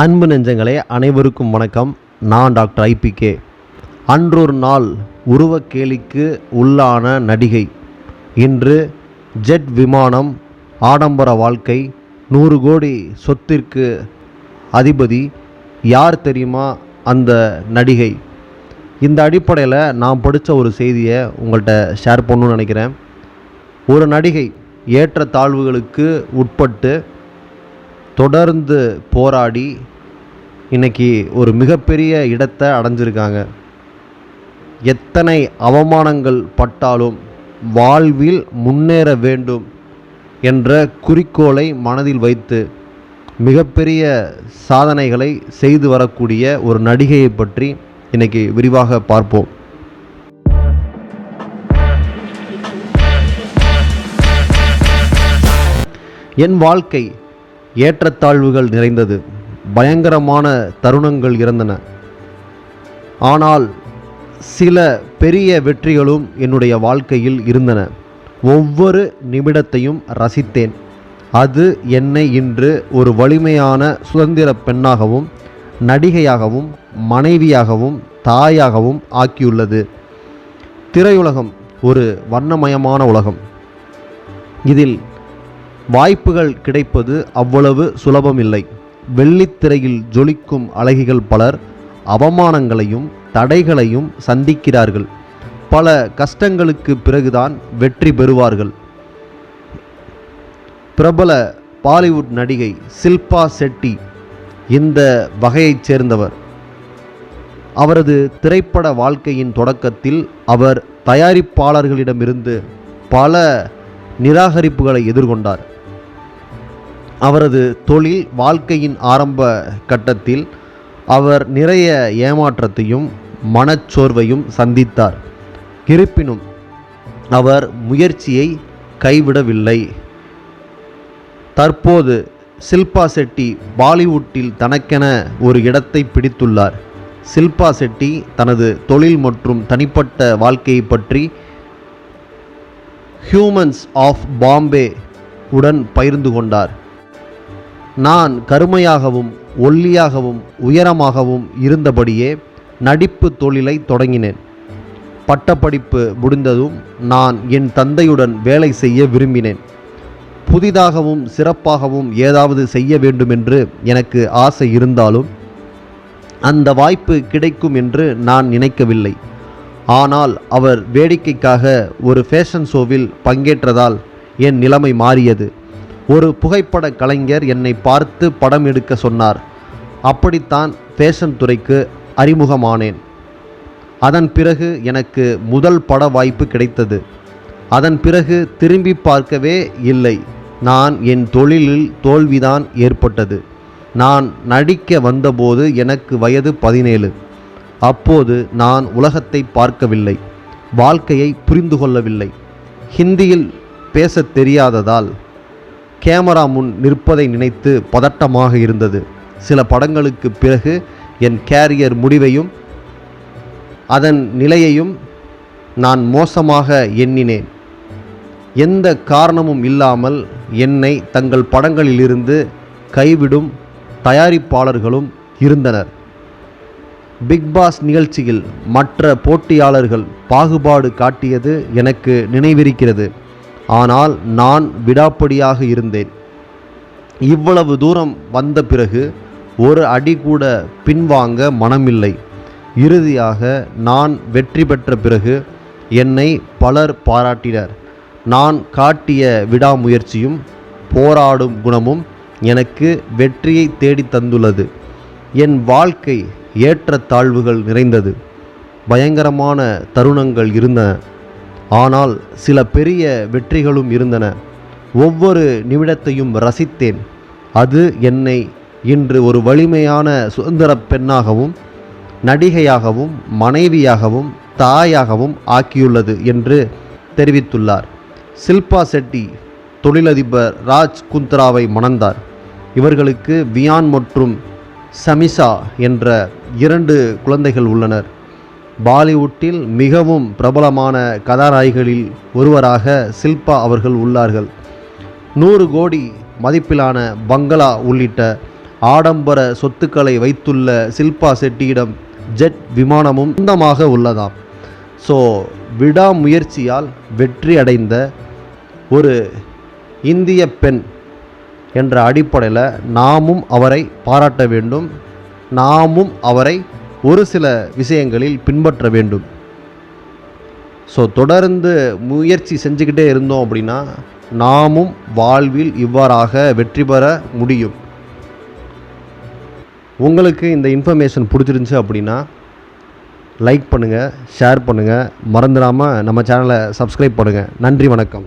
அன்பு நெஞ்சங்களே, அனைவருக்கும் வணக்கம். நான் டாக்டர் IPK. அன்றொரு நாள் உருவக்கேலிக்கு உள்ளான நடிகை. இன்று ஜெட் விமானம், ஆடம்பர வாழ்க்கை, 100 கோடி சொத்திற்கு அதிபதி. யார் தெரியுமா அந்த நடிகை? இந்த அடிப்படையில் நான் படித்த ஒரு செய்தியை உங்கள்கிட்ட ஷேர் பண்ணணும்னு நினைக்கிறேன். ஒரு நடிகை ஏற்றத்தாழ்வுகளுக்கு உட்பட்டு தொடர்ந்து போராடி இன்றைக்கி ஒரு மிகப்பெரிய இடத்தை அடைஞ்சிருக்காங்க. எத்தனை அவமானங்கள் பட்டாலும் வாழ்வில் முன்னேற வேண்டும் என்ற குறிக்கோளை மனதில் வைத்து மிகப்பெரிய சாதனைகளை செய்து வரக்கூடிய ஒரு நடிகையை பற்றி இன்றைக்கி விரிவாக பார்ப்போம். என் வாழ்க்கை ஏற்றத்தாழ்வுகள் நிறைந்தது. பயங்கரமான தருணங்கள் இருந்தன. ஆனால் சில பெரிய வெற்றிகளும் என்னுடைய வாழ்க்கையில் இருந்தன. ஒவ்வொரு நிமிடத்தையும் ரசித்தேன். அது என்னை இன்று ஒரு வலிமையான சுதந்திர பெண்ணாகவும், நடிகையாகவும், மனைவியாகவும், தாயாகவும் ஆக்கியுள்ளது. திரையுலகம் ஒரு வண்ணமயமான உலகம். இதில் வாய்ப்புகள் கிடைப்பது அவ்வளவு சுலபமில்லை. வெள்ளித்திரையில் ஜொலிக்கும் அழகிகள் பலர் அவமானங்களையும் தடைகளையும் சந்திக்கிறார்கள். பல கஷ்டங்களுக்கு பிறகுதான் வெற்றி பெறுவார்கள். பிரபல பாலிவுட் நடிகை ஷில்பா ஷெட்டி இந்த வகையைச் சேர்ந்தவர். அவரது திரைப்பட வாழ்க்கையின் தொடக்கத்தில் அவர் தயாரிப்பாளர்களிடமிருந்து பல நிராகரிப்புகளை எதிர்கொண்டார். அவரது தொழில் வாழ்க்கையின் ஆரம்ப கட்டத்தில் அவர் நிறைய ஏமாற்றத்தையும் மனச்சோர்வையும் சந்தித்தார். இருப்பினும் அவர் முயற்சியை கைவிடவில்லை. தற்போது ஷில்பா ஷெட்டி பாலிவுட்டில் தனக்கென ஒரு இடத்தை பிடித்துள்ளார். ஷில்பா ஷெட்டி தனது தொழில் மற்றும் தனிப்பட்ட வாழ்க்கையை பற்றி ஹியூமன்ஸ் ஆஃப் பாம்பே உடன் பகிர்ந்து கொண்டார். நான் கருமையாகவும் ஒல்லியாகவும் உயரமாகவும் இருந்தபடியே நடிப்பு தொழிலை தொடங்கினேன். பட்டப்படிப்பு முடிந்ததும் நான் என் தந்தையுடன் வேலை செய்ய விரும்பினேன். புதிதாகவும் சிறப்பாகவும் ஏதாவது செய்ய வேண்டுமென்று எனக்கு ஆசை இருந்தாலும் அந்த வாய்ப்பு கிடைக்கும் என்று நான் நினைக்கவில்லை. ஆனால் அவர் வேடிக்கைக்காக ஒரு ஃபேஷன் ஷோவில் பங்கேற்றதால் என் நிலைமை மாறியது. ஒரு புகைப்பட கலைஞர் என்னை பார்த்து படம் எடுக்க சொன்னார். அப்படித்தான் ஃபேஷன் துறைக்கு அறிமுகமானேன். அதன் பிறகு எனக்கு முதல் பட வாய்ப்பு கிடைத்தது. அதன் பிறகு திரும்பி பார்க்கவே இல்லை. நான் என் தொழிலில் தோல்விதான் ஏற்பட்டது. நான் நடிக்க வந்தபோது எனக்கு வயது 17. அப்போது நான் உலகத்தை பார்க்கவில்லை, வாழ்க்கையை புரிந்து கொள்ளவில்லை. ஹிந்தியில் பேசத் தெரியாததால் கேமரா முன் நிற்பதை நினைத்து பதட்டமாக இருந்தது. சில படங்களுக்கு பிறகு என் கேரியர் முடிவையும் அதன் நிலையையும் நான் மோசமாக எண்ணினேன். எந்த காரணமும் இல்லாமல் என்னை தங்கள் படங்களிலிருந்து கைவிடும் தயாரிப்பாளர்களும் இருந்தனர். பிக் பாஸ் நிகழ்ச்சியில் மற்ற போட்டியாளர்கள் பாகுபாடு காட்டியது எனக்கு நினைவிருக்கிறது. ஆனால் நான் விடாப்படியாக இருந்தேன். இவ்வளவு தூரம் வந்த பிறகு ஒரு அடி கூட பின்வாங்க மனமில்லை. இறுதியாக நான் வெற்றி பெற்ற பிறகு என்னை பலர் பாராட்டினர். நான் காட்டிய விடாமுயற்சியும் போராடும் குணமும் எனக்கு வெற்றியை தேடி தந்துள்ளது. என் வாழ்க்கை ஏற்றத்தாழ்வுகள் நிறைந்தது. பயங்கரமான தருணங்கள் இருந்தன. ஆனால் சில பெரிய வெற்றிகளும் இருந்தன. ஒவ்வொரு நிமிடத்தையும் ரசித்தேன். அது என்னை இன்று ஒரு வலிமையான சுதந்திர பெண்ணாகவும், நடிகையாகவும், மனைவியாகவும், தாயாகவும் ஆக்கியுள்ளது என்று தெரிவித்துள்ளார். ஷில்பா ஷெட்டி தொழிலதிபர் ராஜ் குந்த்ராவை மணந்தார். இவர்களுக்கு வியான் மற்றும் சமிஷா என்ற 2 குழந்தைகள் உள்ளனர். பாலிவுட்டில் மிகவும் பிரபலமான கதாநாயகிகளில் ஒருவராக ஷில்பா அவர்கள் உள்ளார்கள். 100 கோடி மதிப்பிலான பங்களா உள்ளிட்ட ஆடம்பர சொத்துக்களை வைத்துள்ள ஷில்பா ஷெட்டியிடம் ஜெட் விமானமும் சொந்தமாக உள்ளதாம். ஸோ விடாமுயற்சியால் வெற்றி அடைந்த ஒரு இந்திய பெண் என்ற அடிப்படையில் நாமும் அவரை பாராட்ட வேண்டும். நாமும் அவரை ஒரு சில விஷயங்களில் பின்பற்ற வேண்டும். ஸோ தொடர்ந்து முயற்சி செஞ்சுக்கிட்டே இருந்தோம் அப்படின்னா நாமும் வாழ்வில் இவ்வாறாக வெற்றி பெற முடியும். உங்களுக்கு இந்த இன்ஃபர்மேஷன் பிடிச்சிருந்துச்சு அப்படின்னா லைக் பண்ணுங்கள், ஷேர் பண்ணுங்கள், மறந்துடாமல் நம்ம சேனலை சப்ஸ்கிரைப் பண்ணுங்கள். நன்றி, வணக்கம்.